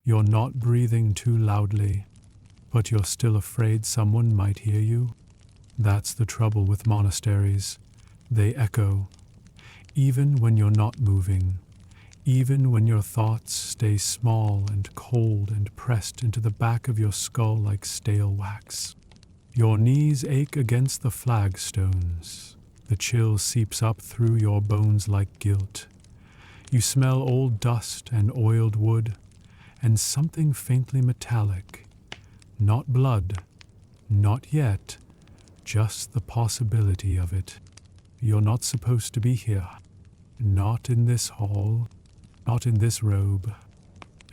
You're not breathing too loudly, but you're still afraid someone might hear you. That's the trouble with monasteries. They echo, even when you're not moving, even when your thoughts stay small and cold and pressed into the back of your skull like stale wax. Your knees ache against the flagstones. The chill seeps up through your bones like guilt. You smell old dust and oiled wood, and something faintly metallic. Not blood, not yet, just the possibility of it. You're not supposed to be here. Not in this hall, not in this robe,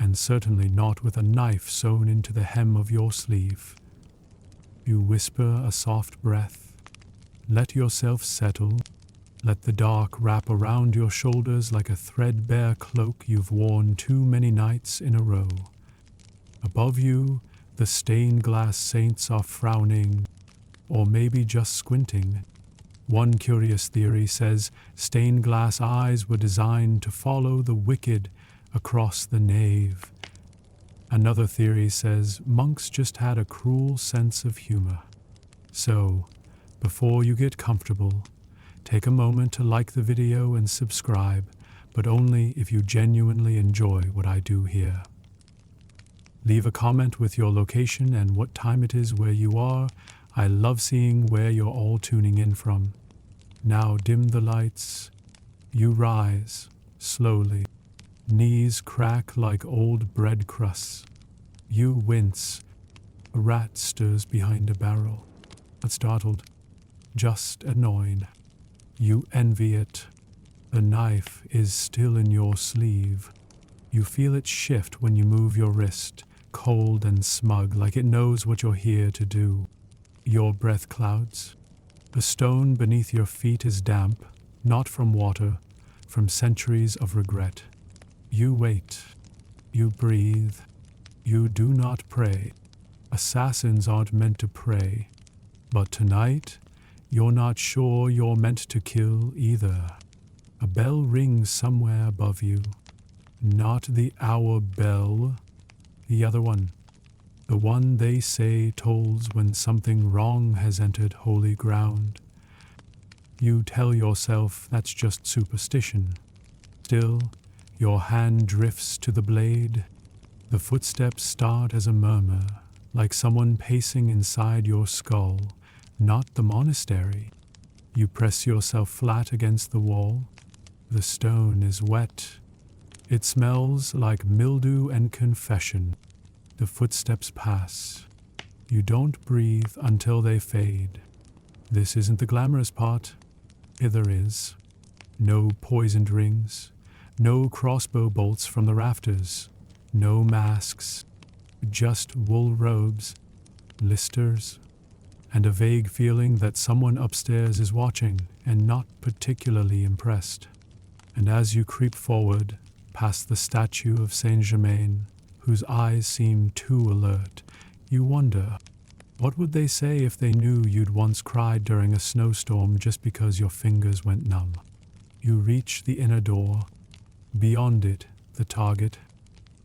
and certainly not with a knife sewn into the hem of your sleeve. You whisper a soft breath. Let yourself settle. Let the dark wrap around your shoulders like a threadbare cloak you've worn too many nights in a row. Above you, the stained glass saints are frowning, or maybe just squinting. One curious theory says stained glass eyes were designed to follow the wicked across the nave. Another theory says monks just had a cruel sense of humor. So, before you get comfortable, take a moment to like the video and subscribe, but only if you genuinely enjoy what I do here. Leave a comment with your location and what time it is where you are. I love seeing where you're all tuning in from. Now dim the lights. You rise, slowly. Knees crack like old bread crusts. You wince. A rat stirs behind a barrel. Not startled, just annoyed. You envy it. The knife is still in your sleeve. You feel it shift when you move your wrist, cold and smug, like it knows what you're here to do. Your breath clouds. The stone beneath your feet is damp, not from water, from centuries of regret. You wait. You breathe. You do not pray. Assassins aren't meant to pray. But tonight, you're not sure you're meant to kill either. A bell rings somewhere above you. Not the hour bell, the other one. The one they say tolls when something wrong has entered holy ground. You tell yourself that's just superstition. Still, your hand drifts to the blade. The footsteps start as a murmur, like someone pacing inside your skull, not the monastery. You press yourself flat against the wall. The stone is wet. It smells like mildew and confession. The footsteps pass. You don't breathe until they fade. This isn't the glamorous part. There is. No poisoned rings. No crossbow bolts from the rafters. No masks. Just wool robes, listers, and a vague feeling that someone upstairs is watching and not particularly impressed. And as you creep forward, past the statue of Saint-Germain, whose eyes seem too alert, you wonder, what would they say if they knew you'd once cried during a snowstorm just because your fingers went numb? You reach the inner door. Beyond it, the target.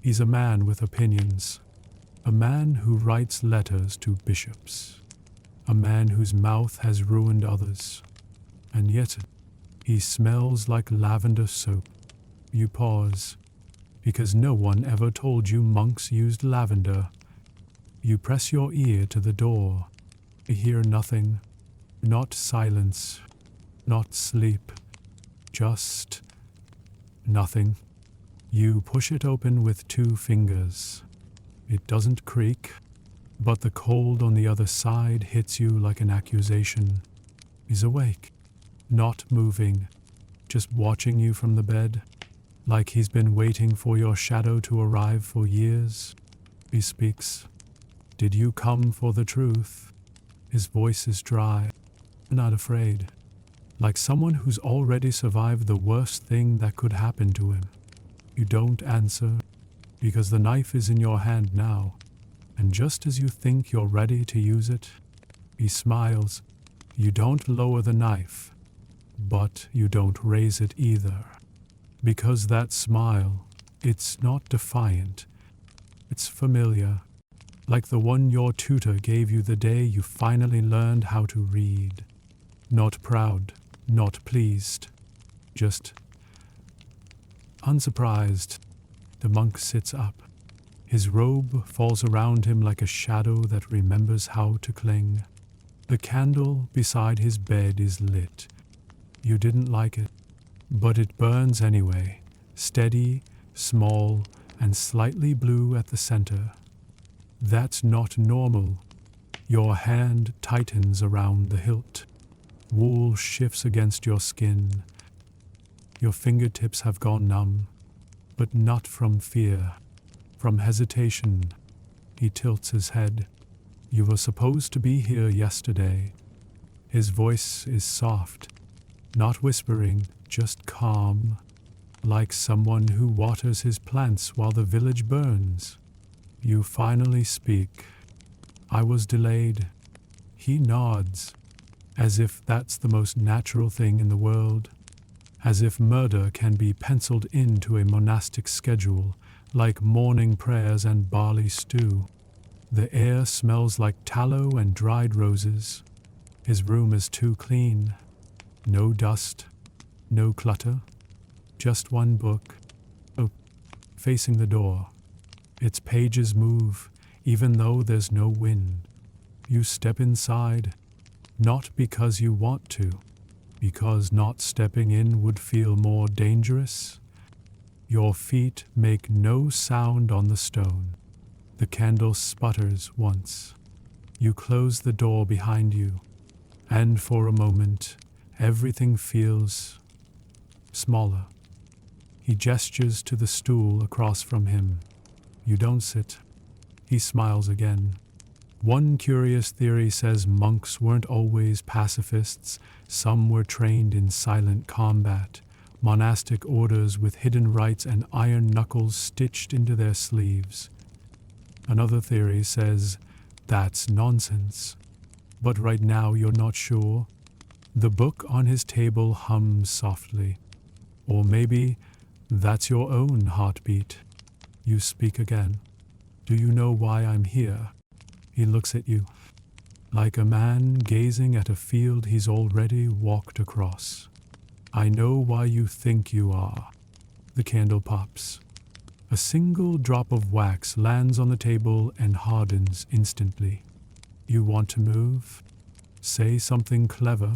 He's a man with opinions. A man who writes letters to bishops. A man whose mouth has ruined others. And yet, he smells like lavender soap. You pause, because no one ever told you monks used lavender. You press your ear to the door. You hear nothing. Not silence. Not sleep. Just nothing. You push it open with 2 fingers. It doesn't creak, but the cold on the other side hits you like an accusation. He's awake, not moving, just watching you from the bed, like he's been waiting for your shadow to arrive for years. He speaks. Did you come for the truth? His voice is dry, not afraid, like someone who's already survived the worst thing that could happen to him. You don't answer, because the knife is in your hand now, and just as you think you're ready to use it, he smiles. You don't lower the knife, but you don't raise it either, because that smile, it's not defiant, It's familiar, like the one your tutor gave you the day you finally learned how to read. Not proud, not pleased, just unsurprised. The monk sits up. His robe falls around him like a shadow that remembers how to cling. The candle beside his bed is lit. You didn't like it, but it burns anyway, steady, small, and slightly blue at the center. That's not normal. Your hand tightens around the hilt. Wool shifts against your skin. Your fingertips have gone numb, but not from fear, from hesitation. He tilts his head. You were supposed to be here yesterday. His voice is soft, not whispering, just calm, like someone who waters his plants while the village burns. You finally speak. I was delayed. He nods, as if that's the most natural thing in the world, as if murder can be penciled into a monastic schedule, like morning prayers and barley stew. The air smells like tallow and dried roses. His room is too clean. No dust, no clutter, just one book, facing the door. Its pages move, even though there's no wind. You step inside, not because you want to, because not stepping in would feel more dangerous. Your feet make no sound on the stone. The candle sputters once. You close the door behind you, and for a moment, everything feels smaller. He gestures to the stool across from him. You don't sit. He smiles again. One curious theory says monks weren't always pacifists. Some were trained in silent combat, monastic orders with hidden rites and iron knuckles stitched into their sleeves. Another theory says that's nonsense. But right now you're not sure. The book on his table hums softly. Or maybe that's your own heartbeat. You speak again. Do you know why I'm here? He looks at you, like a man gazing at a field he's already walked across. I know why you think you are. The candle pops. A single drop of wax lands on the table and hardens instantly. You want to move, say something clever,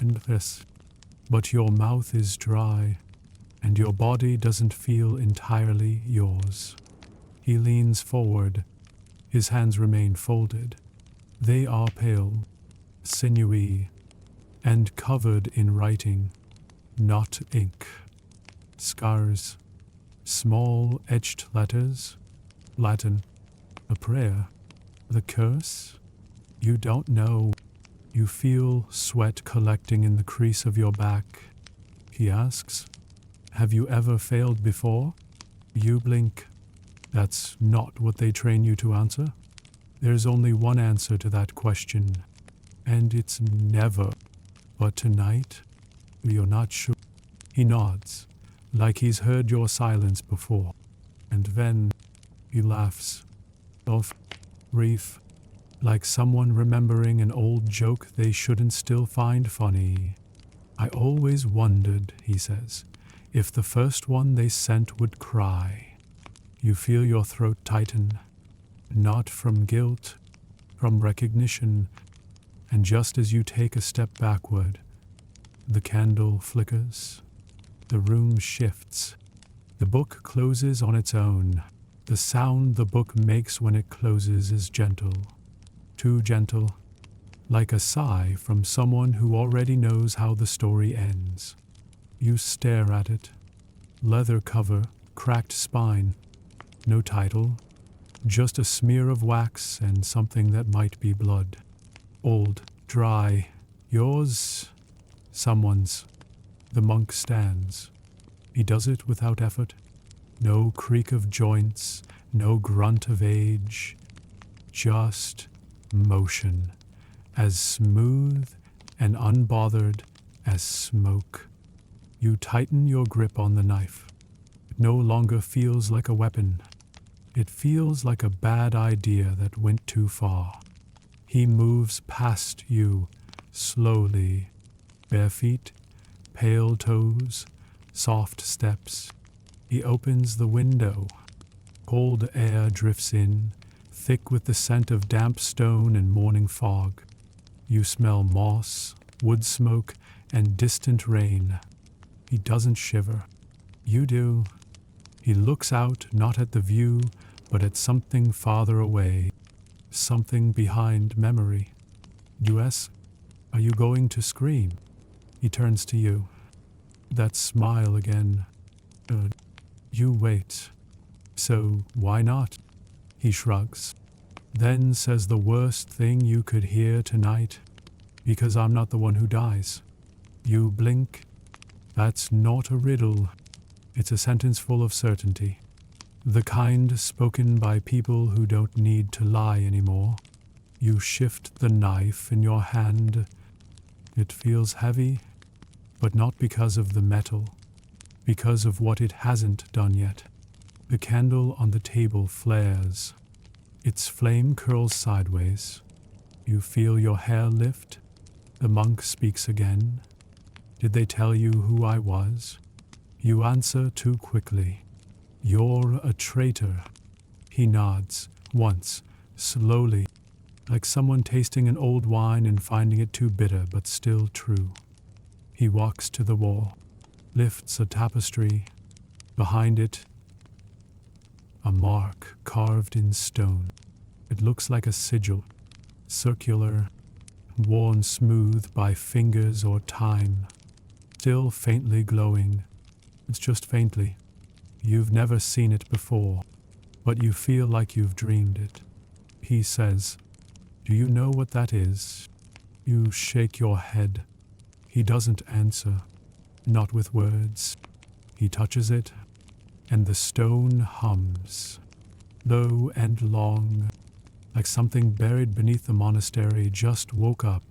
and this, but your mouth is dry, and your body doesn't feel entirely yours. He leans forward. His hands remain folded. They are pale, sinewy, and covered in writing, not ink. Scars, small etched letters, Latin, a prayer, the curse. You don't know. You feel sweat collecting in the crease of your back. He asks, have you ever failed before? You blink. That's not what they train you to answer. There's only one answer to that question, and it's never. But tonight, you're not sure. He nods, like he's heard your silence before, and then he laughs. Off, brief, like someone remembering an old joke they shouldn't still find funny. I always wondered, he says, if the first one they sent would cry. You feel your throat tighten, not from guilt, from recognition, and just as you take a step backward, the candle flickers, the room shifts, the book closes on its own. The sound the book makes when it closes is gentle, too gentle, like a sigh from someone who already knows how the story ends. You stare at it. Leather cover, cracked spine. No title, just a smear of wax and something that might be blood. Old, dry. Yours? Someone's. The monk stands. He does it without effort. No creak of joints, no grunt of age. Just motion, as smooth and unbothered as smoke. You tighten your grip on the knife. It no longer feels like a weapon. It feels like a bad idea that went too far. He moves past you, slowly. Bare feet, pale toes, soft steps. He opens the window. Cold air drifts in, thick with the scent of damp stone and morning fog. You smell moss, wood smoke, and distant rain. He doesn't shiver. You do. He looks out not at the view, but at something farther away, something behind memory. U.S., are you going to scream? He turns to you. That smile again. You wait. So why not? He shrugs. Then says the worst thing you could hear tonight. Because I'm not the one who dies. You blink. That's not a riddle. It's a sentence full of certainty. The kind spoken by people who don't need to lie anymore. You shift the knife in your hand. It feels heavy, but not because of the metal, because of what it hasn't done yet. The candle on the table flares. Its flame curls sideways. You feel your hair lift. The monk speaks again. Did they tell you who I was? You answer too quickly. You're a traitor. He nods, once, slowly, like someone tasting an old wine and finding it too bitter but still true. He walks to the wall, lifts a tapestry. Behind it, a mark carved in stone. It looks like a sigil, circular, worn smooth by fingers or time. Still faintly glowing. It's just faintly. You've never seen it before, but you feel like you've dreamed it. He says, "Do you know what that is?" You shake your head. He doesn't answer, not with words. He touches it, and the stone hums, low and long, like something buried beneath the monastery just woke up.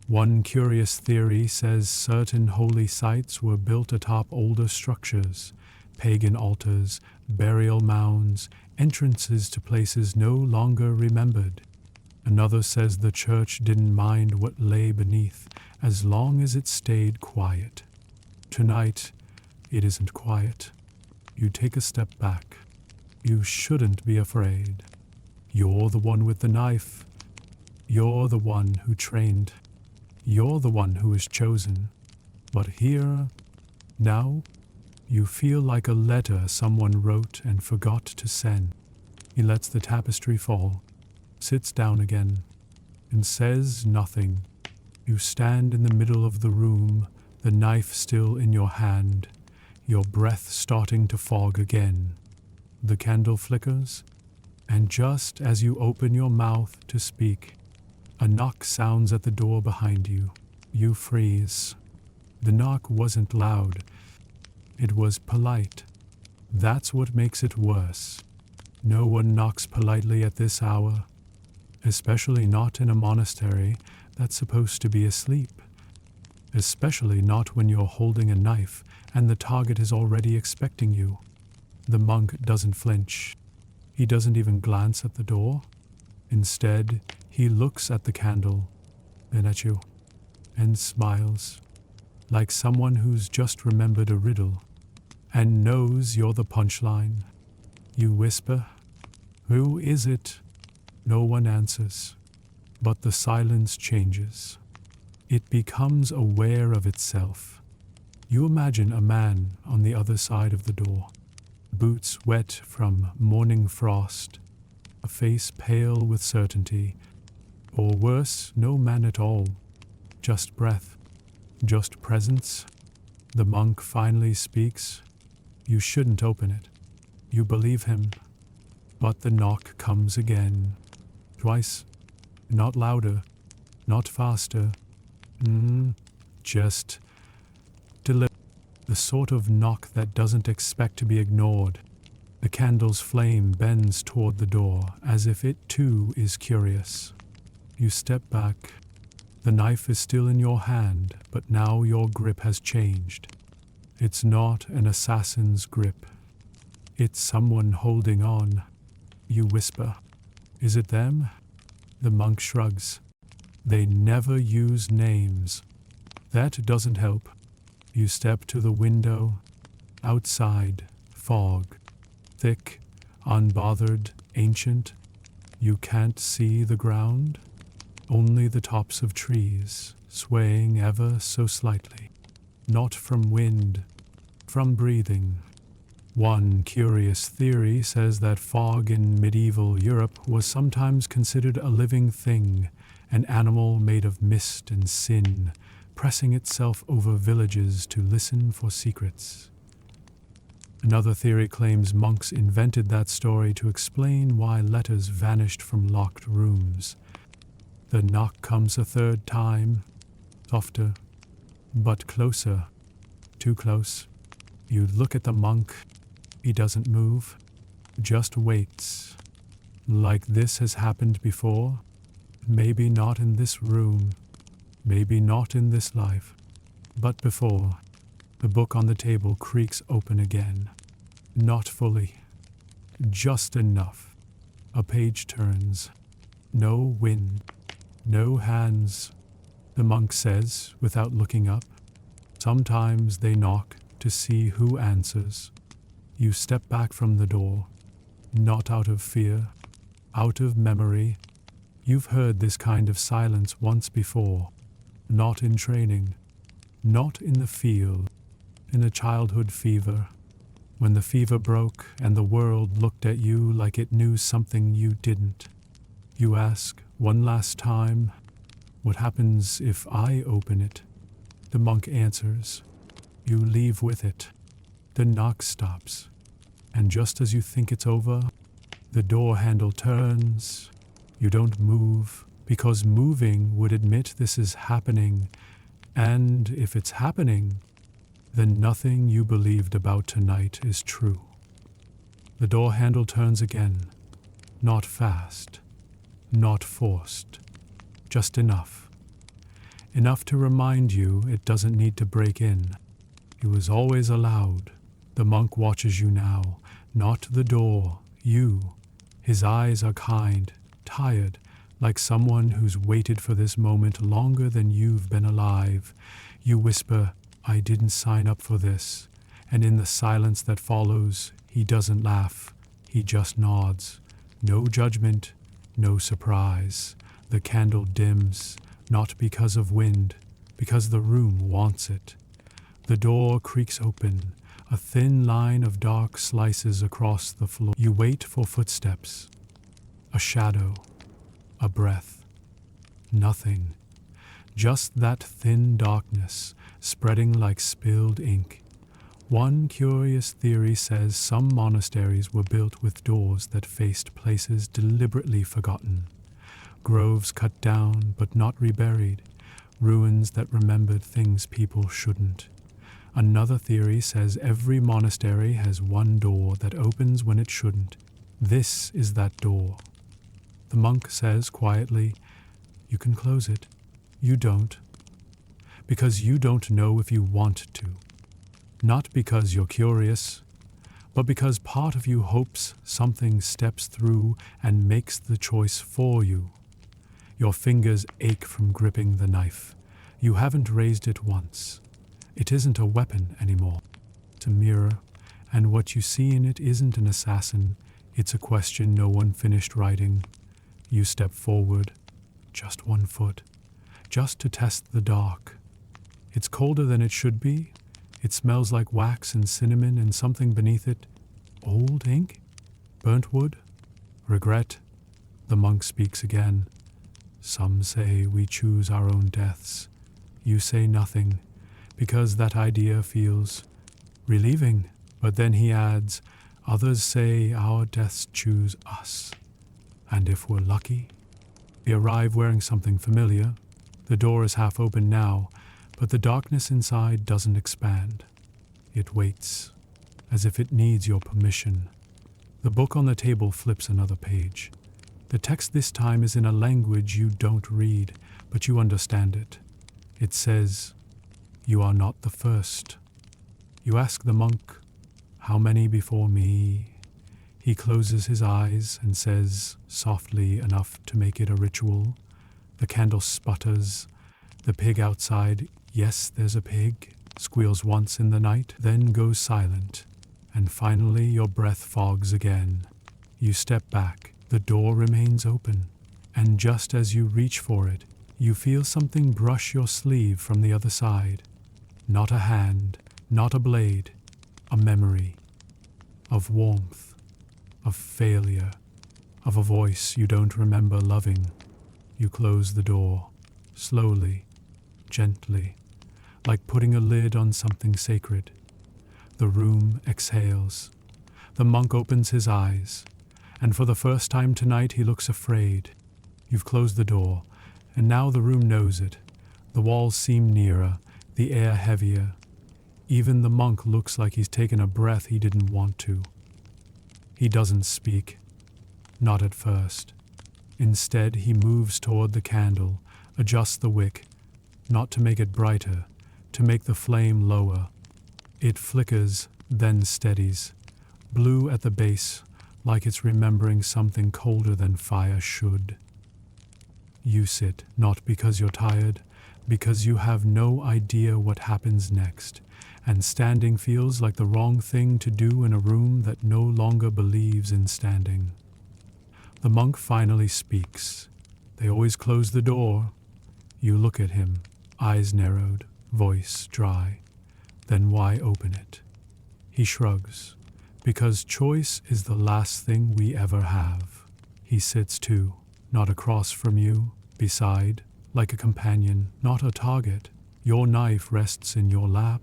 One curious theory says certain holy sites were built atop older structures, pagan altars, burial mounds, entrances to places no longer remembered. Another says the church didn't mind what lay beneath, as long as it stayed quiet. Tonight, it isn't quiet. You take a step back. You shouldn't be afraid. You're the one with the knife. You're the one who trained. You're the one who is chosen. But here, now, you feel like a letter someone wrote and forgot to send. He lets the tapestry fall, sits down again, and says nothing. You stand in the middle of the room, the knife still in your hand, your breath starting to fog again. The candle flickers, and just as you open your mouth to speak, a knock sounds at the door behind you. You freeze. The knock wasn't loud. It was polite. That's what makes it worse. No one knocks politely at this hour, especially not in a monastery that's supposed to be asleep. Especially not when you're holding a knife and the target is already expecting you. The monk doesn't flinch. He doesn't even glance at the door. Instead, he looks at the candle, then at you, and smiles, like someone who's just remembered a riddle, and knows you're the punchline. You whisper, "Who is it?" No one answers, but the silence changes. It becomes aware of itself. You imagine a man on the other side of the door, boots wet from morning frost, a face pale with certainty, or worse, no man at all, just breath, just presence. The monk finally speaks. You shouldn't open it. You believe him. But the knock comes again. Twice. Not louder. Not faster. Just deliberate. The sort of knock that doesn't expect to be ignored. The candle's flame bends toward the door, as if it too is curious. You step back. The knife is still in your hand, but now your grip has changed. It's not an assassin's grip. It's someone holding on. You whisper, "Is it them?" The monk shrugs. "They never use names." That doesn't help. You step to the window. Outside, fog. Thick, unbothered, ancient. You can't see the ground. Only the tops of trees, swaying ever so slightly. Not from wind, from breathing. One curious theory says that fog in medieval Europe was sometimes considered a living thing, an animal made of mist and sin, pressing itself over villages to listen for secrets. Another theory claims monks invented that story to explain why letters vanished from locked rooms. The knock comes a third time, softer, but closer, too close. You look at the monk. He doesn't move, just waits. Like this has happened before. Maybe not in this room, maybe not in this life, but before. The book on the table creaks open again. Not fully, just enough. A page turns. No wind, no hands. The monk says, without looking up. Sometimes they knock to see who answers. You step back from the door, not out of fear, out of memory. You've heard this kind of silence once before, not in training, not in the field, in a childhood fever, when the fever broke and the world looked at you like it knew something you didn't. You ask one last time, "What happens if I open it?" The monk answers. You leave with it. The knock stops, and just as you think it's over, the door handle turns. You don't move, because moving would admit this is happening, and if it's happening, then nothing you believed about tonight is true. The door handle turns again, not fast, not forced, just enough. Enough to remind you it doesn't need to break in. It was always allowed. The monk watches you now, not the door, you. His eyes are kind, tired, like someone who's waited for this moment longer than you've been alive. You whisper, "I didn't sign up for this." And in the silence that follows, he doesn't laugh. He just nods. No judgment, no surprise. The candle dims, not because of wind, because the room wants it. The door creaks open. A thin line of dark slices across the floor. You wait for footsteps. A shadow. A breath. Nothing. Just that thin darkness, spreading like spilled ink. One curious theory says some monasteries were built with doors that faced places deliberately forgotten. Groves cut down but not reburied. Ruins that remembered things people shouldn't. Another theory says every monastery has one door that opens when it shouldn't. This is that door. The monk says quietly, "You can close it." You don't. Because you don't know if you want to. Not because you're curious, but because part of you hopes something steps through and makes the choice for you. Your fingers ache from gripping the knife. You haven't raised it once. It isn't a weapon anymore. It's a mirror, and what you see in it isn't an assassin. It's a question no one finished writing. You step forward, just 1 foot, just to test the dark. It's colder than it should be. It smells like wax and cinnamon and something beneath it. Old ink? Burnt wood? Regret? The monk speaks again. Some say we choose our own deaths. You say nothing, because that idea feels relieving. But then he adds, others say our deaths choose us. And if we're lucky, we arrive wearing something familiar. The door is half open now, but the darkness inside doesn't expand. It waits, as if it needs your permission. The book on the table flips another page. The text this time is in a language you don't read, but you understand it. It says, "You are not the first." You ask the monk, "How many before me?" He closes his eyes and says, softly enough to make it a ritual. The candle sputters. The pig outside, yes, there's a pig, squeals once in the night, then goes silent. And finally your breath fogs again. You step back. The door remains open. And just as you reach for it, you feel something brush your sleeve from the other side. Not a hand, not a blade, a memory. Of warmth, of failure, of a voice you don't remember loving. You close the door, slowly, gently, like putting a lid on something sacred. The room exhales. The monk opens his eyes, and for the first time tonight he looks afraid. You've closed the door, and now the room knows it. The walls seem nearer, the air heavier. Even the monk looks like he's taken a breath he didn't want to. He doesn't speak, not at first. Instead, he moves toward the candle, adjusts the wick, not to make it brighter, to make the flame lower. It flickers, then steadies, blue at the base, like it's remembering something colder than fire should. You sit, not because you're tired, because you have no idea what happens next, and standing feels like the wrong thing to do in a room that no longer believes in standing. The monk finally speaks. They always close the door. You look at him, eyes narrowed, voice dry. Then why open it? He shrugs, because choice is the last thing we ever have. He sits too, not across from you, beside, like a companion, not a target. Your knife rests in your lap.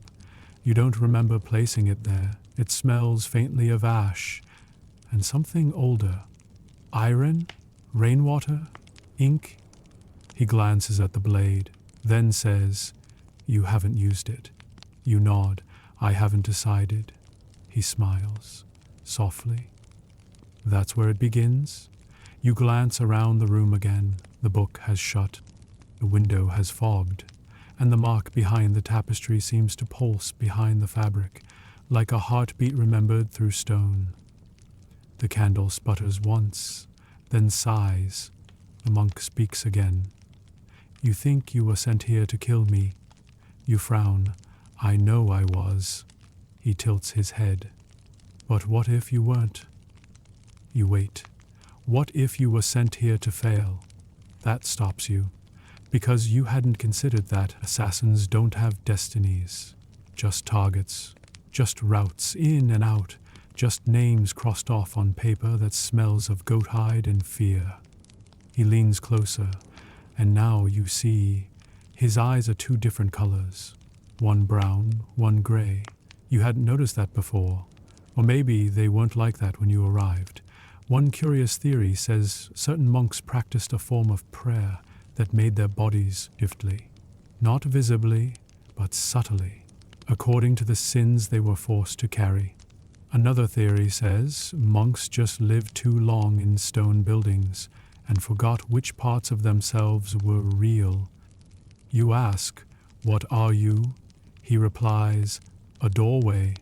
You don't remember placing it there. It smells faintly of ash, and something older. Iron? Rainwater? Ink? He glances at the blade, then says, "You haven't used it." You nod. "I haven't decided." He smiles, softly. That's where it begins. You glance around the room again. The book has shut. The window has fogged, and the mark behind the tapestry seems to pulse behind the fabric, like a heartbeat remembered through stone. The candle sputters once, then sighs. The monk speaks again. "You think you were sent here to kill me." You frown. "I know I was." He tilts his head. "But what if you weren't?" You wait. What if you were sent here to fail? That stops you, because you hadn't considered that assassins don't have destinies, just targets, just routes in and out, just names crossed off on paper that smells of goat hide and fear. He leans closer, and now you see his eyes are two different colors, one brown, one gray. You hadn't noticed that before, or maybe they weren't like that when you arrived. One curious theory says certain monks practiced a form of prayer that made their bodies shiftly, not visibly, but subtly, according to the sins they were forced to carry. Another theory says monks just lived too long in stone buildings and forgot which parts of themselves were real. You ask, "What are you?" He replies, "A doorway."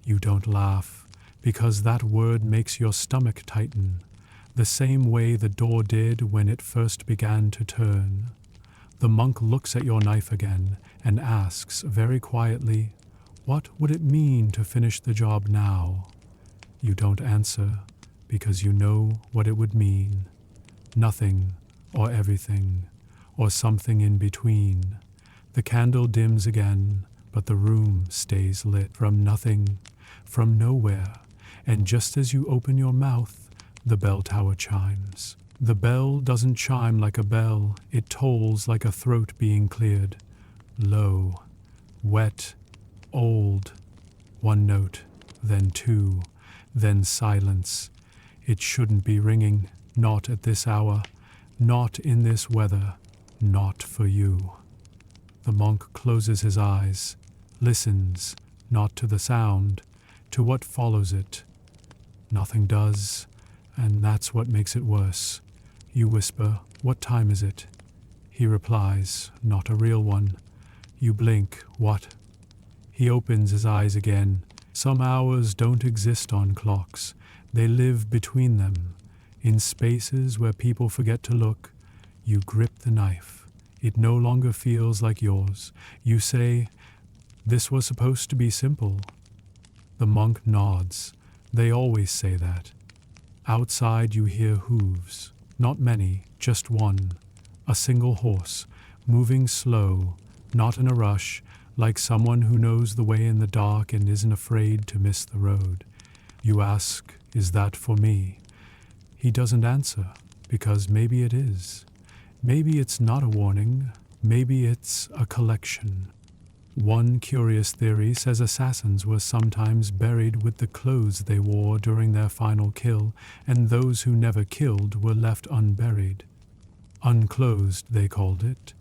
You don't laugh, because that word makes your stomach tighten, the same way the door did when it first began to turn. The monk looks at your knife again and asks very quietly, "What would it mean to finish the job now?" You don't answer, because you know what it would mean. Nothing, or everything, or something in between. The candle dims again, but the room stays lit from nothing, from nowhere. And just as you open your mouth, the bell tower chimes. The bell doesn't chime like a bell, it tolls like a throat being cleared. Low, wet, old. One note, then two, then silence. It shouldn't be ringing, not at this hour, not in this weather, not for you. The monk closes his eyes, listens, not to the sound, to what follows it. Nothing does, and that's what makes it worse. You whisper, "What time is it?" He replies, "Not a real one." You blink, "What?" He opens his eyes again. Some hours don't exist on clocks. They live between them. In spaces where people forget to look, you grip the knife. It no longer feels like yours. You say, "This was supposed to be simple." The monk nods. They always say that. Outside you hear hooves. Not many, just one. A single horse, moving slow, not in a rush, like someone who knows the way in the dark and isn't afraid to miss the road. You ask, "Is that for me?" He doesn't answer, because maybe it is. Maybe it's not a warning. Maybe it's a collection. One curious theory says assassins were sometimes buried with the clothes they wore during their final kill, and those who never killed were left unburied. Unclothed, they called it.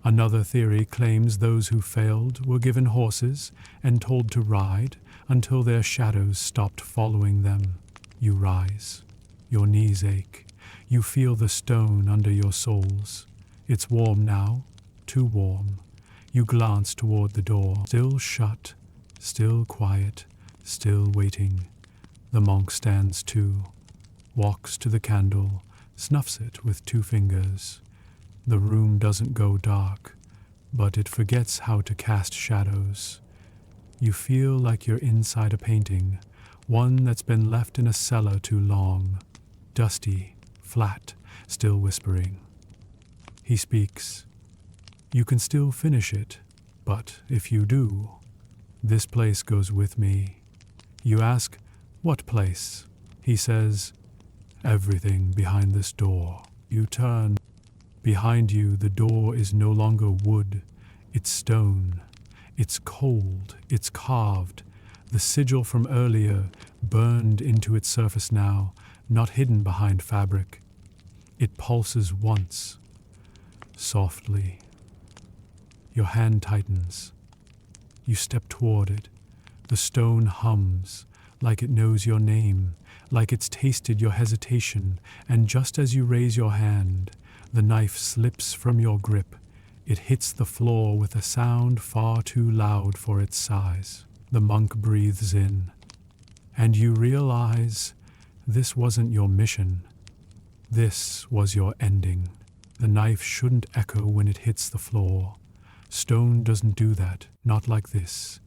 Another theory claims those who failed were given horses and told to ride until their shadows stopped following them. You rise. Your knees ache. You feel the stone under your soles. It's warm now, too warm. You glance toward the door, still shut, still quiet, still waiting. The monk stands too, walks to the candle, snuffs it with 2 fingers. The room doesn't go dark, but it forgets how to cast shadows. You feel like you're inside a painting, one that's been left in a cellar too long, dusty, flat, still whispering. He speaks. You can still finish it, but if you do, this place goes with me. You ask, "What place?" He says, "Everything behind this door." You turn. Behind you, the door is no longer wood, it's stone. It's cold, it's carved. The sigil from earlier burned into its surface now, not hidden behind fabric. It pulses once, softly. Your hand tightens. You step toward it. The stone hums, like it knows your name, like it's tasted your hesitation, and just as you raise your hand, the knife slips from your grip. It hits the floor with a sound far too loud for its size. The monk breathes in, and you realize this wasn't your mission. This was your ending. The knife shouldn't echo when it hits the floor. Stone doesn't do that, not like this.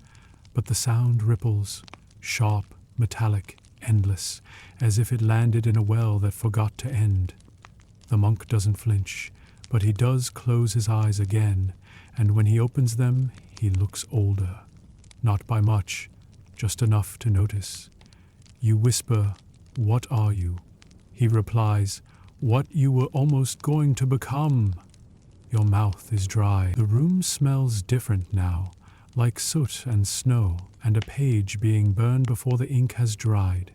But the sound ripples, sharp, metallic, endless, as if it landed in a well that forgot to end. The monk doesn't flinch, but he does close his eyes again, and when he opens them, he looks older. Not by much, just enough to notice. You whisper, "What are you?" He replies, "What you were almost going to become." Your mouth is dry. The room smells different now, like soot and snow, and a page being burned before the ink has dried.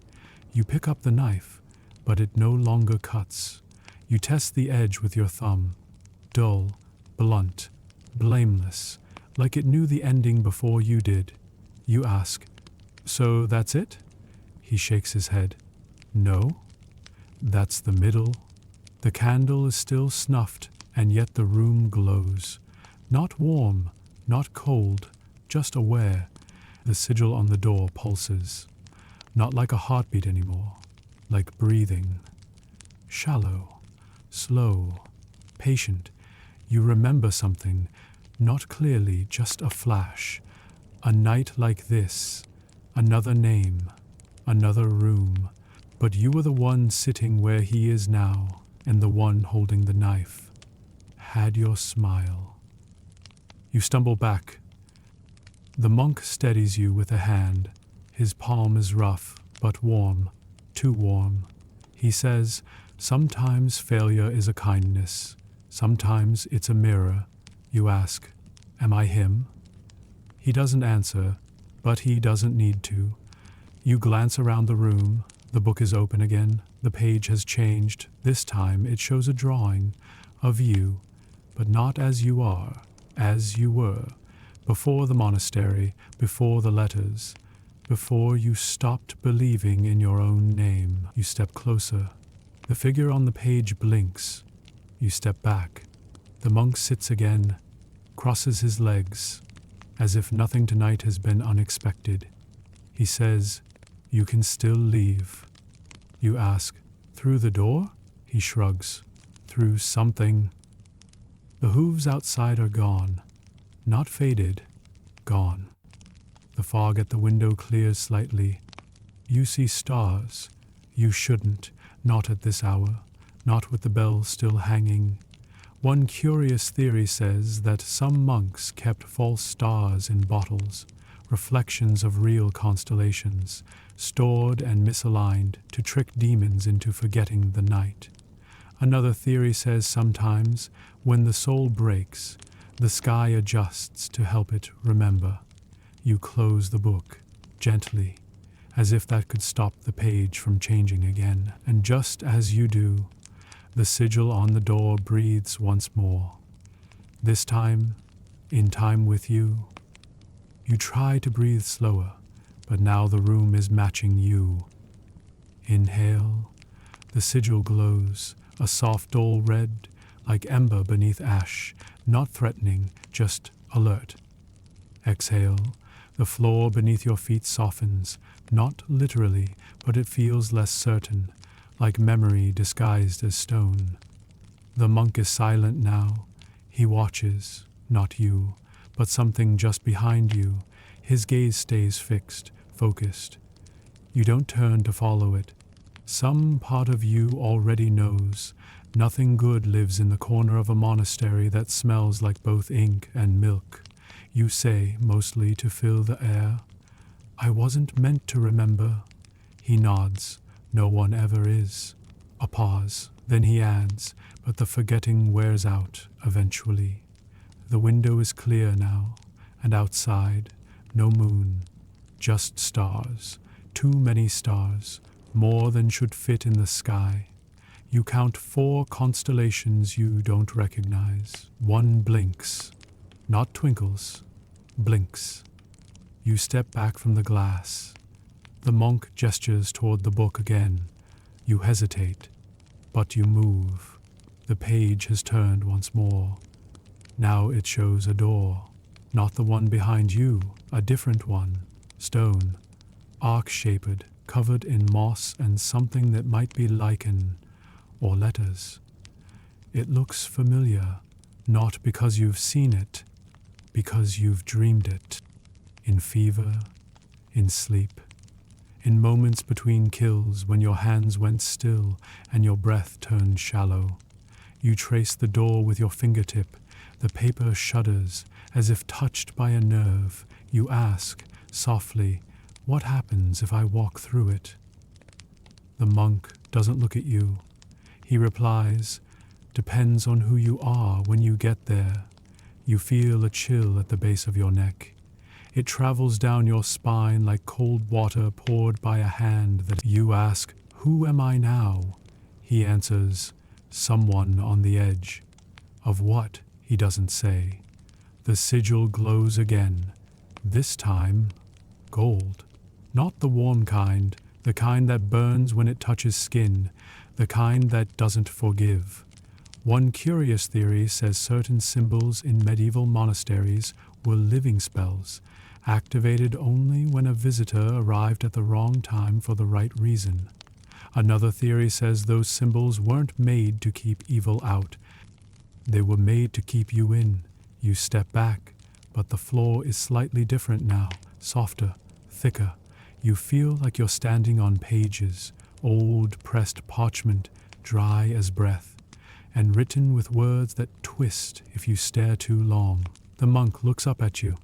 You pick up the knife, but it no longer cuts. You test the edge with your thumb. Dull, blunt, blameless, like it knew the ending before you did. You ask, "So that's it?" He shakes his head. "No, that's the middle." The candle is still snuffed, and yet the room glows. Not warm, not cold, just aware. The sigil on the door pulses. Not like a heartbeat anymore, like breathing. Shallow, slow, patient. You remember something, not clearly, just a flash. A night like this, another name, another room. But you were the one sitting where he is now, and the one holding the knife. Had your smile. You stumble back. The monk steadies you with a hand. His palm is rough, but warm, too warm. He says, "Sometimes failure is a kindness. Sometimes it's a mirror." You ask, "Am I him?" He doesn't answer, but he doesn't need to. You glance around the room. The book is open again. The page has changed. This time it shows a drawing of you, but not as you are, as you were, before the monastery, before the letters, before you stopped believing in your own name. You step closer. The figure on the page blinks. You step back. The monk sits again, crosses his legs, as if nothing tonight has been unexpected. He says, "You can still leave." You ask, "Through the door?" He shrugs. "Through something." The hooves outside are gone. Not faded, gone. The fog at the window clears slightly. You see stars. You shouldn't, not at this hour, not with the bell still hanging. One curious theory says that some monks kept false stars in bottles, reflections of real constellations, stored and misaligned to trick demons into forgetting the night. Another theory says sometimes, when the soul breaks, the sky adjusts to help it remember. You close the book, gently, as if that could stop the page from changing again. And just as you do, the sigil on the door breathes once more. This time, in time with you. You try to breathe slower, but now the room is matching you. Inhale. The sigil glows, a soft dull red, like ember beneath ash, not threatening, just alert. Exhale. The floor beneath your feet softens, not literally, but it feels less certain, like memory disguised as stone. The monk is silent now. He watches, not you, but something just behind you. His gaze stays fixed, focused. You don't turn to follow it. Some part of you already knows. Nothing good lives in the corner of a monastery that smells like both ink and milk. You say, mostly to fill the air, "I wasn't meant to remember." He nods. No one ever is. A pause. Then he adds, "But the forgetting wears out, eventually." The window is clear now, and outside, no moon, just stars. Too many stars, more than should fit in the sky. You count 4 constellations you don't recognize. One blinks. Not twinkles, blinks. You step back from the glass. The monk gestures toward the book again. You hesitate, but you move. The page has turned once more. Now it shows a door. Not the one behind you, a different one. Stone, arc-shaped, covered in moss and something that might be lichen or letters. It looks familiar, not because you've seen it, because you've dreamed it. In fever, in sleep, in moments between kills when your hands went still and your breath turned shallow. You trace the door with your fingertip. The paper shudders as if touched by a nerve. You ask, softly, "What happens if I walk through it?" The monk doesn't look at you. He replies, "Depends on who you are when you get there." You feel a chill at the base of your neck. It travels down your spine like cold water poured by a hand that you ask, "Who am I now?" He answers, "Someone on the edge." Of what, he doesn't say. The sigil glows again. This time, gold. Not the warm kind, the kind that burns when it touches skin, the kind that doesn't forgive. One curious theory says certain symbols in medieval monasteries were living spells, activated only when a visitor arrived at the wrong time for the right reason. Another theory says those symbols weren't made to keep evil out. They were made to keep you in. You step back, but the floor is slightly different now, softer, thicker. You feel like you're standing on pages, old pressed parchment, dry as breath, and written with words that twist if you stare too long. The monk looks up at you,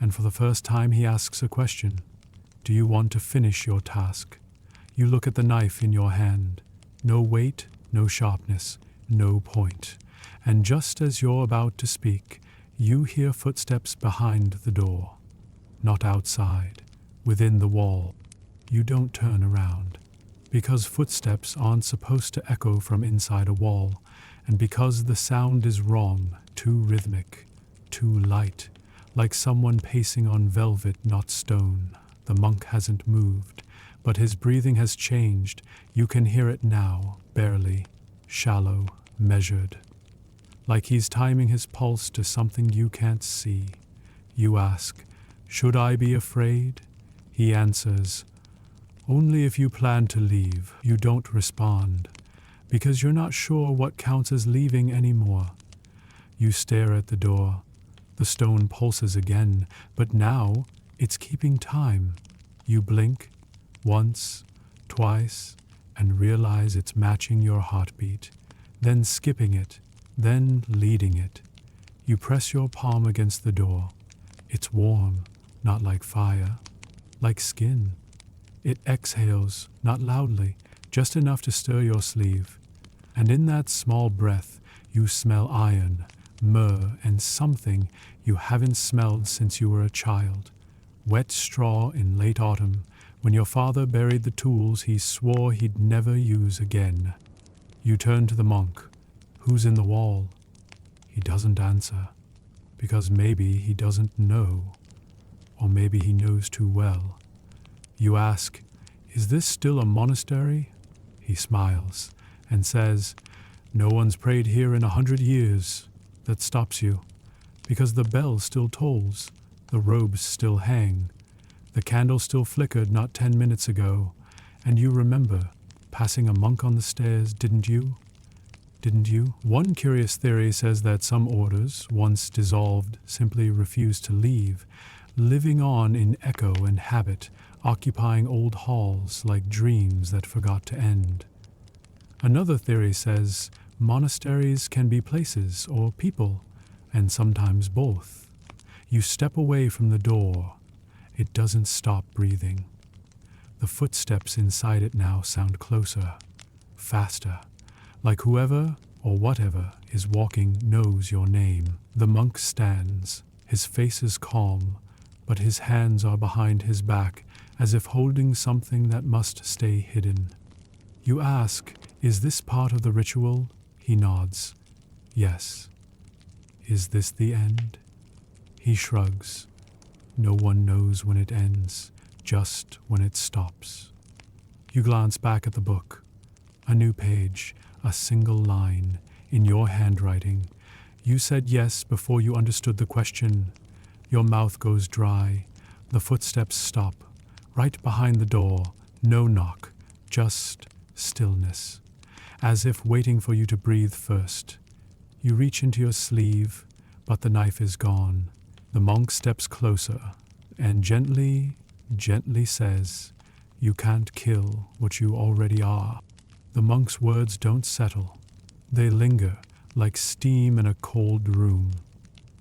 and for the first time he asks a question. Do you want to finish your task? You look at the knife in your hand. No weight, no sharpness, no point. And just as you're about to speak, you hear footsteps behind the door. Not outside, within the wall. You don't turn around, because footsteps aren't supposed to echo from inside a wall, and because the sound is wrong, too rhythmic, too light, like someone pacing on velvet, not stone. The monk hasn't moved, but his breathing has changed. You can hear it now, barely, shallow, measured. Like he's timing his pulse to something you can't see. You ask, "Should I be afraid?" He answers, Only if you plan to leave, you don't respond, because you're not sure what counts as leaving anymore. You stare at the door. The stone pulses again, but now it's keeping time. You blink, once, twice, and realize it's matching your heartbeat, then skipping it, then leading it. You press your palm against the door. It's warm, not like fire, like skin. It exhales, not loudly, just enough to stir your sleeve. And in that small breath, you smell iron, myrrh, and something you haven't smelled since you were a child. Wet straw in late autumn, when your father buried the tools he swore he'd never use again. You turn to the monk. Who's in the wall? He doesn't answer, because maybe he doesn't know, or maybe he knows too well. You ask, "Is this still a monastery?" He smiles and says, "No one's prayed here in 100 years." That stops you, because the bell still tolls, the robes still hang, the candle still flickered not 10 minutes ago, and you remember passing a monk on the stairs, didn't you? Didn't you? One curious theory says that some orders, once dissolved, simply refuse to leave, living on in echo and habit, occupying old halls like dreams that forgot to end. Another theory says monasteries can be places or people, and sometimes both. You step away from the door. It doesn't stop breathing. The footsteps inside it now sound closer, faster, like whoever or whatever is walking knows your name. The monk stands. His face is calm, but his hands are behind his back, as if holding something that must stay hidden. You ask, "Is this part of the ritual?" He nods. "Yes." "Is this the end?" He shrugs. No one knows when it ends, just when it stops. You glance back at the book. A new page, a single line, in your handwriting. You said yes before you understood the question. Your mouth goes dry. The footsteps stop. Right behind the door, no knock, just stillness, as if waiting for you to breathe first. You reach into your sleeve, but the knife is gone. The monk steps closer and gently says, "You can't kill what you already are." The monk's words don't settle. They linger like steam in a cold room.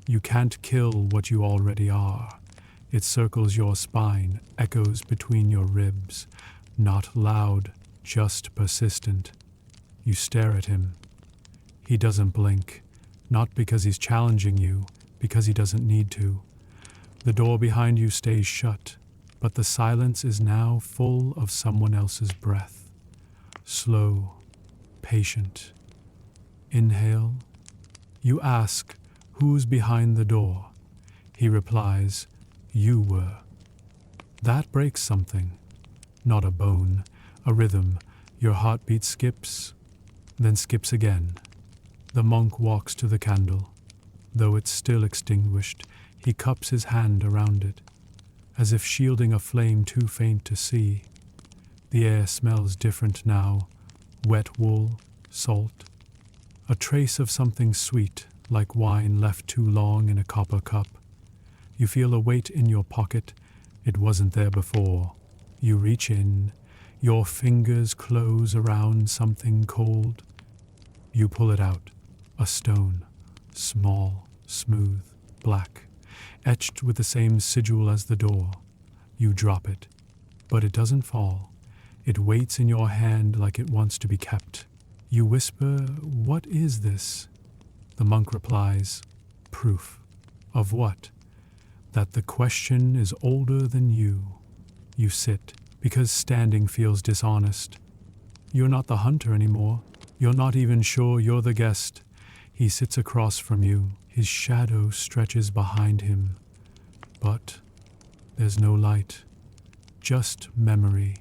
You can't kill what you already are. It circles your spine, echoes between your ribs, not loud, just persistent. You stare at him. He doesn't blink, not because he's challenging you, because he doesn't need to. The door behind you stays shut, but the silence is now full of someone else's breath. Slow, patient. Inhale. You ask, "Who's behind the door?" He replies, "You were." That breaks something. Not a bone, a rhythm. Your heartbeat skips, then skips again. The monk walks to the candle. Though it's still extinguished, he cups his hand around it, as if shielding a flame too faint to see. The air smells different now. Wet wool, salt. A trace of something sweet, like wine left too long in a copper cup. You feel a weight in your pocket. It wasn't there before. You reach in. Your fingers close around something cold. You pull it out. A stone. Small, smooth, black, etched with the same sigil as the door. You drop it. But it doesn't fall. It waits in your hand like it wants to be kept. You whisper, "What is this?" The monk replies, "Proof." Of what? That the question is older than you. You sit, because standing feels dishonest. You're not the hunter anymore. You're not even sure you're the guest. He sits across from you. His shadow stretches behind him. But there's no light, just memory.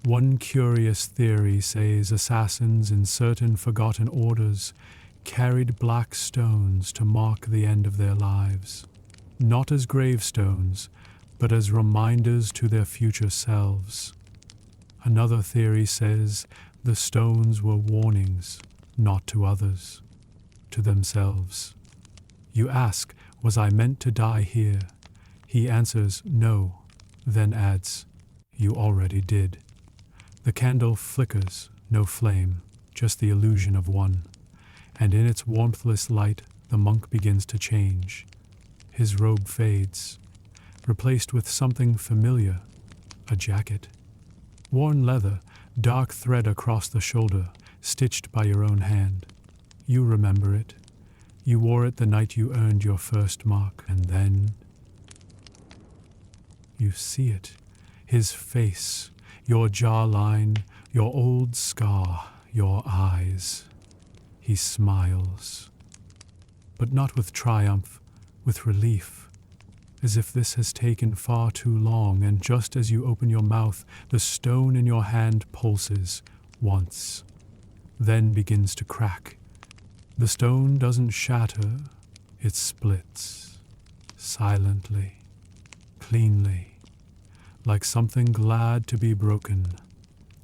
One curious theory says assassins in certain forgotten orders carried black stones to mark the end of their lives, not as gravestones, but as reminders to their future selves. Another theory says the stones were warnings, not to others, to themselves. You ask, was I meant to die here? He answers, no, then adds, you already did. The candle flickers, no flame, just the illusion of one. And in its warmthless light, the monk begins to change. His robe fades, replaced with something familiar, a jacket. Worn leather, dark thread across the shoulder, stitched by your own hand. You remember it. You wore it the night you earned your first mark, and then you see it. His face, your jawline, your old scar, your eyes. He smiles, but not with triumph, with relief, as if this has taken far too long, and just as you open your mouth, the stone in your hand pulses once, then begins to crack. The stone doesn't shatter, it splits, silently, cleanly, like something glad to be broken.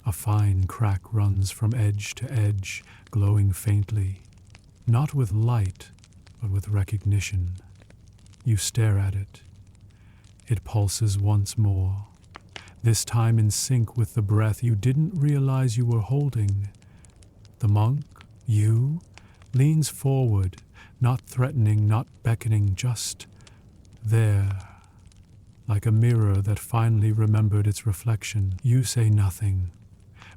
A fine crack runs from edge to edge, glowing faintly, not with light, but with recognition. You stare at it. It pulses once more, this time in sync with the breath you didn't realize you were holding. The monk, you, leans forward, not threatening, not beckoning, just there, like a mirror that finally remembered its reflection. You say nothing,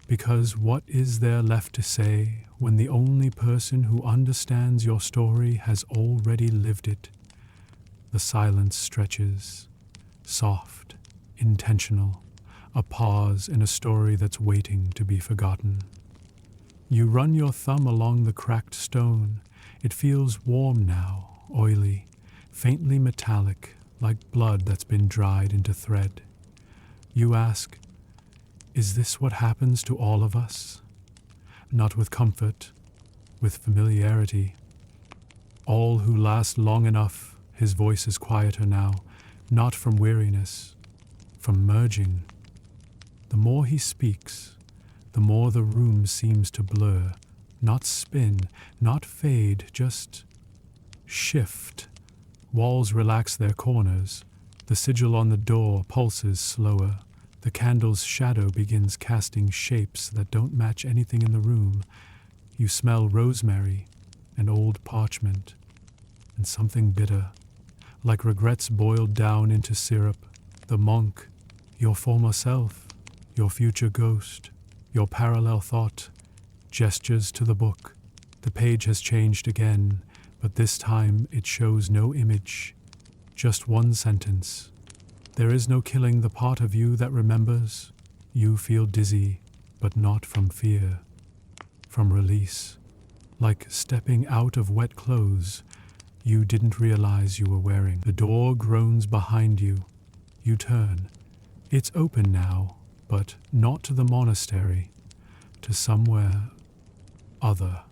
because what is there left to say when the only person who understands your story has already lived it? The silence stretches, soft, intentional, a pause in a story that's waiting to be forgotten. You run your thumb along the cracked stone. It feels warm now, oily, faintly metallic, like blood that's been dried into thread. You ask, is this what happens to all of us? Not with comfort, with familiarity. All who last long enough, his voice is quieter now, not from weariness, from merging. The more he speaks, the more the room seems to blur, not spin, not fade, just shift. Walls relax their corners. The sigil on the door pulses slower. The candle's shadow begins casting shapes that don't match anything in the room. You smell rosemary and old parchment and something bitter, like regrets boiled down into syrup. The monk, your former self, your future ghost, your parallel thought, gestures to the book. The page has changed again, but this time it shows no image, just one sentence. There is no killing the part of you that remembers. You feel dizzy, but not from fear, from release, like stepping out of wet clothes you didn't realize you were wearing. The door groans behind you. You turn. It's open now, but not to the monastery, to somewhere other.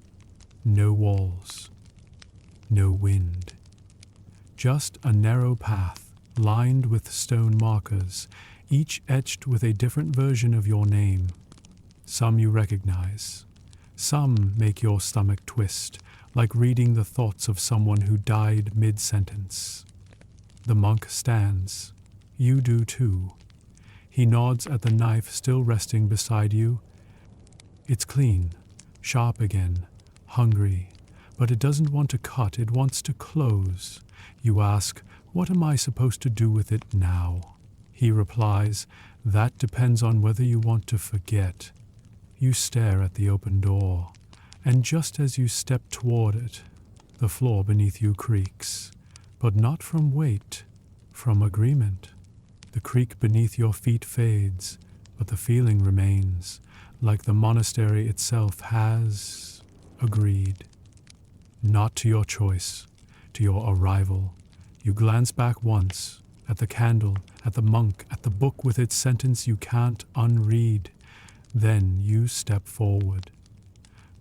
No walls, no wind. Just a narrow path, lined with stone markers, each etched with a different version of your name. Some you recognize. Some make your stomach twist, like reading the thoughts of someone who died mid-sentence. The monk stands. You do too. He nods at the knife still resting beside you. It's clean, sharp again, hungry, but it doesn't want to cut, it wants to close. You ask, what am I supposed to do with it now? He replies, that depends on whether you want to forget. You stare at the open door, and just as you step toward it, the floor beneath you creaks, but not from weight, from agreement. The creak beneath your feet fades, but the feeling remains, like the monastery itself has agreed. Not to your choice, to your arrival. You glance back once, at the candle, at the monk, at the book with its sentence you can't unread. Then you step forward.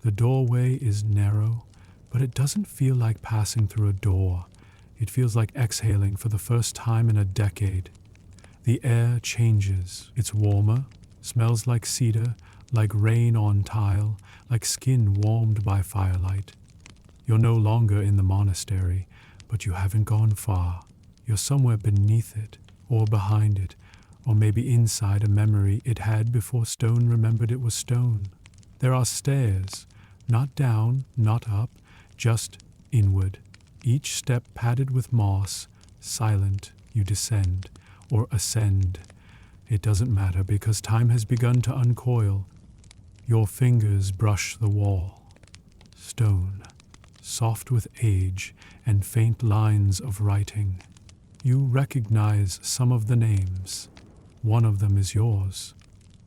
The doorway is narrow, but it doesn't feel like passing through a door. It feels like exhaling for the first time in a decade. The air changes. It's warmer, Smells like cedar, like rain on tile, like skin warmed by firelight. You're no longer in the monastery, but you haven't gone far. You're somewhere beneath it, or behind it, or maybe inside a memory it had before stone remembered it was stone. There are stairs, not down, not up, just inward. Each step padded with moss, silent, you descend, or ascend. It doesn't matter because time has begun to uncoil. Your fingers brush the wall. Stone, soft with age and faint lines of writing. You recognize some of the names. One of them is yours,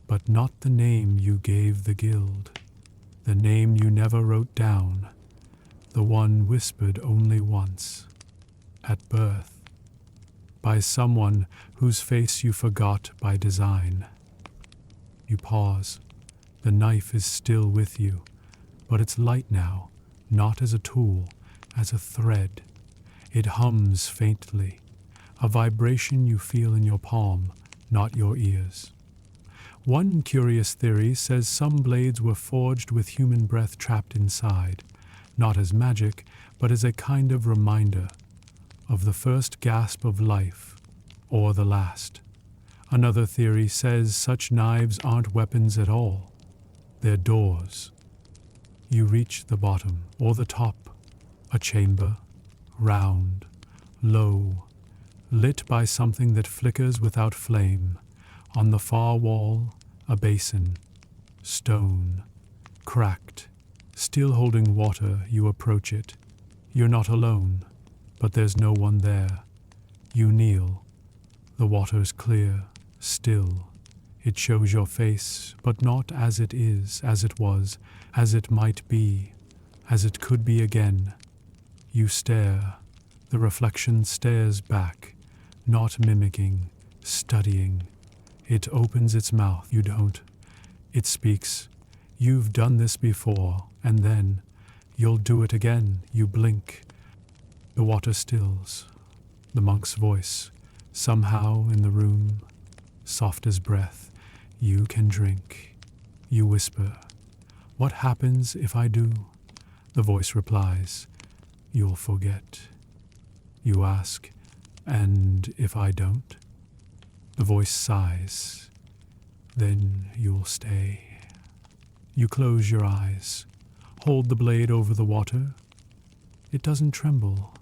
but not the name you gave the guild. The name you never wrote down. The one whispered only once. At birth. By someone whose face you forgot by design. You pause. The knife is still with you, but it's light now, not as a tool, as a thread. It hums faintly, a vibration you feel in your palm, not your ears. One curious theory says some blades were forged with human breath trapped inside, not as magic, but as a kind of reminder of the first gasp of life, or the last. Another theory says such knives aren't weapons at all. They're doors. You reach the bottom, or the top, a chamber, round, low, lit by something that flickers without flame. On the far wall, a basin, stone, cracked, still holding water. You approach it. You're not alone, but there's no one there. You kneel. The water's clear, still. It shows your face, but not as it is, as it was, as it might be, as it could be again. You stare. The reflection stares back, not mimicking, studying. It opens its mouth. You don't. It speaks. You've done this before, and then you'll do it again. You blink. The water stills. The monk's voice, somehow in the room, soft as breath. You can drink. You whisper, "What happens if I do?" The voice replies, "You'll forget." You ask, "And if I don't?" The voice sighs, "Then you'll stay." You close your eyes, hold the blade over the water. It doesn't tremble,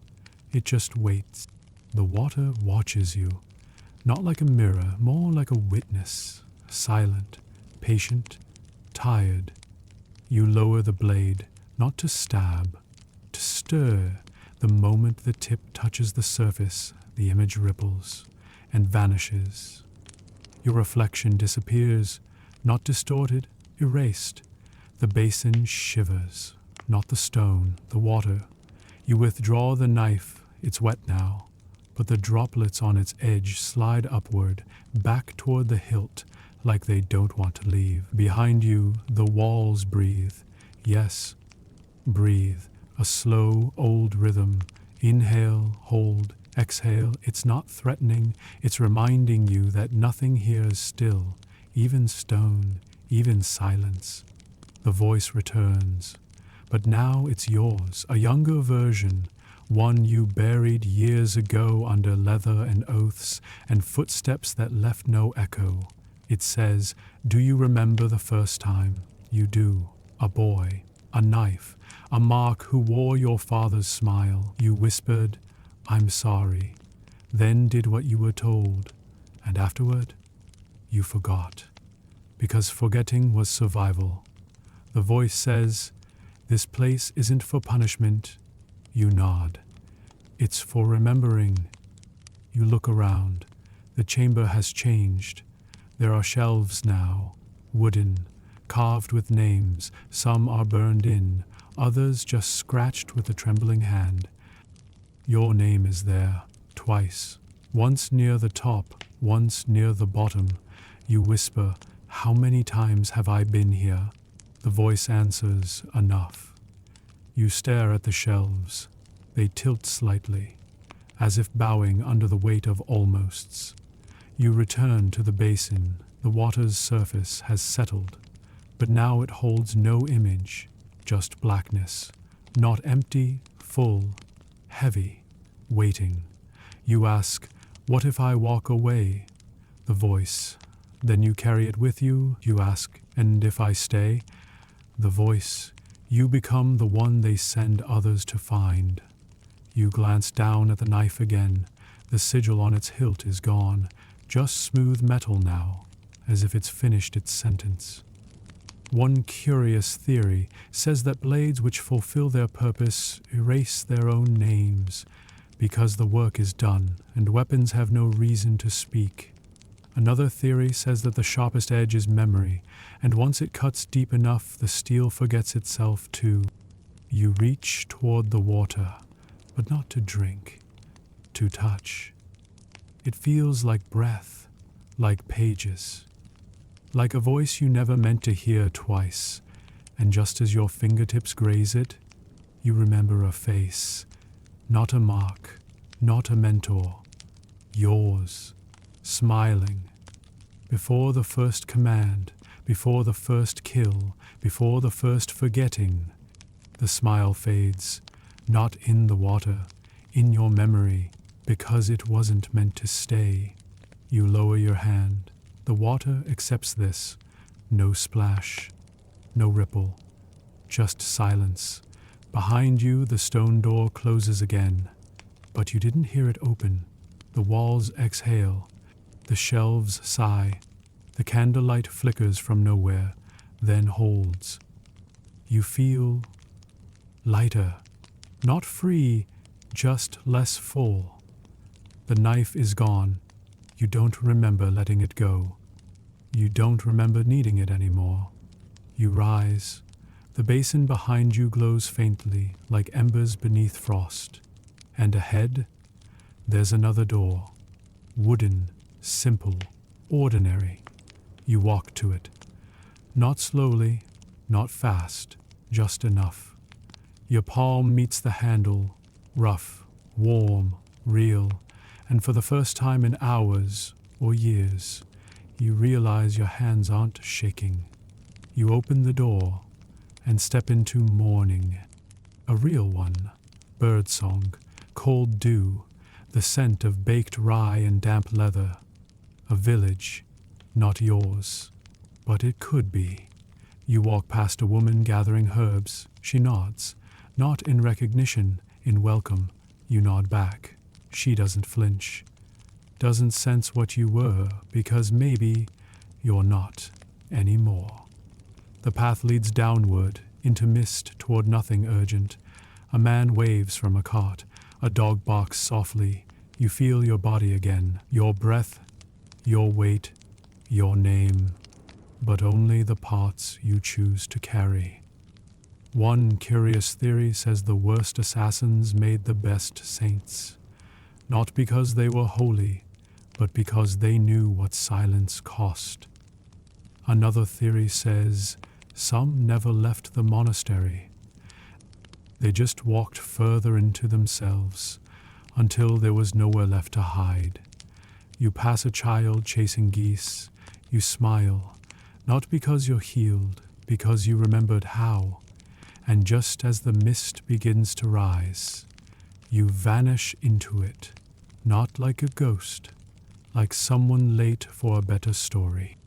it just waits. The water watches you, not like a mirror, more like a witness, silent, patient, tired. You lower the blade, not to stab, to stir. The moment the tip touches the surface, the image ripples and vanishes. Your reflection disappears, not distorted, erased. The basin shivers, not the stone, the water. You withdraw the knife, it's wet now, but the droplets on its edge slide upward, back toward the hilt, like they don't want to leave. Behind you, the walls breathe. Yes, breathe. A slow, old rhythm. Inhale, hold, exhale. It's not threatening. It's reminding you that nothing here is still, even stone, even silence. The voice returns. But now it's yours, a younger version, one you buried years ago under leather and oaths and footsteps that left no echo. It says, "Do you remember the first time?" You do. A boy, a knife, a mark who wore your father's smile. You whispered, "I'm sorry," then did what you were told, and afterward, you forgot, because forgetting was survival. The voice says, "This place isn't for punishment." You nod. "It's for remembering." You look around. The chamber has changed. There are shelves now, wooden, carved with names. Some are burned in, others just scratched with a trembling hand. Your name is there, twice, once near the top, once near the bottom. You whisper, "How many times have I been here?" The voice answers, "Enough." You stare at the shelves. They tilt slightly, as if bowing under the weight of almosts. You return to the basin. The water's surface has settled, but now it holds no image, just blackness, not empty, full, heavy, waiting. You ask, "What if I walk away?" The voice. Then you carry it with you, you ask, "And if I stay?" The voice. You become the one they send others to find. You glance down at the knife again. The sigil on its hilt is gone, just smooth metal now, as if it's finished its sentence. One curious theory says that blades which fulfill their purpose erase their own names, because the work is done and weapons have no reason to speak. Another theory says that the sharpest edge is memory, and once it cuts deep enough, the steel forgets itself too. You reach toward the water, but not to drink, to touch. It feels like breath, like pages, like a voice you never meant to hear twice, and just as your fingertips graze it, you remember a face, not a mark, not a mentor, yours, smiling. Before the first command, before the first kill, before the first forgetting, the smile fades, not in the water, in your memory, because it wasn't meant to stay. You lower your hand. The water accepts this. No splash, no ripple, just silence. Behind you, the stone door closes again, but you didn't hear it open. The walls exhale. The shelves sigh. The candlelight flickers from nowhere, then holds. You feel lighter, not free, just less full. The knife is gone. You don't remember letting it go. You don't remember needing it anymore. You rise. The basin behind you glows faintly, like embers beneath frost. And ahead, there's another door. Wooden, simple, ordinary. You walk to it. Not slowly, not fast, just enough. Your palm meets the handle, rough, warm, real, and for the first time in hours or years, you realize your hands aren't shaking. You open the door and step into morning, a real one, birdsong, cold dew, the scent of baked rye and damp leather. A village, not yours, but it could be. You walk past a woman gathering herbs. She nods, not in recognition, in welcome. You nod back. She doesn't flinch, doesn't sense what you were, because maybe you're not anymore. The path leads downward, into mist, toward nothing urgent. A man waves from a cart. A dog barks softly. You feel your body again, your breath, your weight, your name, but only the parts you choose to carry. One curious theory says the worst assassins made the best saints, not because they were holy, but because they knew what silence cost. Another theory says some never left the monastery. They just walked further into themselves until there was nowhere left to hide. You pass a child chasing geese. You smile, not because you're healed, because you remembered how. And just as the mist begins to rise, you vanish into it, not like a ghost, like someone late for a better story.